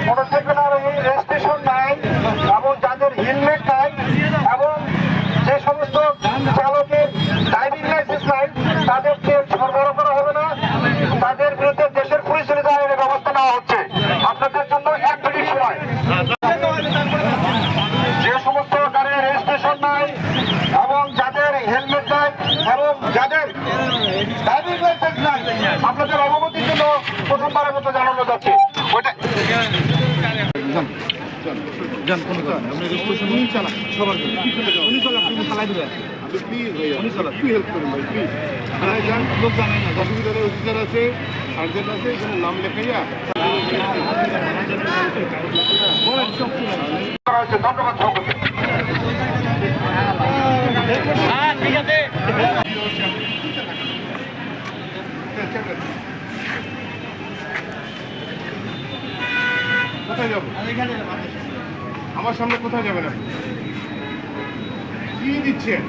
মোটরসাইকেলের রেজিস্ট্রেশন নাই এবং যাদের হেলমেট নাই এবং যে সমস্ত চালকের ড্রাইভিং লাইসেন্স নাই তাদেরকে সরবরাহ করা হবে না। তাদের বিরুদ্ধে দেশের পরিচালিত আইনের ব্যবস্থা নেওয়া হচ্ছে। আপনাদের জন্য 1 মিনিট সময়। যে সমস্ত গাড়ির রেজিস্ট্রেশন নাই এবং যাদের হেলমেট নাই এবং যাদের ড্রাইভিং লাইসেন্স নাই আপনাদের অবগতির জন্য প্রথমবারের মতো জানানো যাচ্ছে। ওইটা সবার উনি চলা আপনি চালাই দেবেন প্লিজ ভাইয়া উনি চলা একটু হেল্প করুন ভাই প্লিজ থানায় যান লোক জানেন না অসুবিধা অফিসার আছে সার্জেন্ট আছে এখানে নাম লেখাইয়া ধন্যবাদ সকলকে। ঠিক আছে কোথায় যাবো আমার সামনে কোথায় যাবেন আপনি কি দিচ্ছেন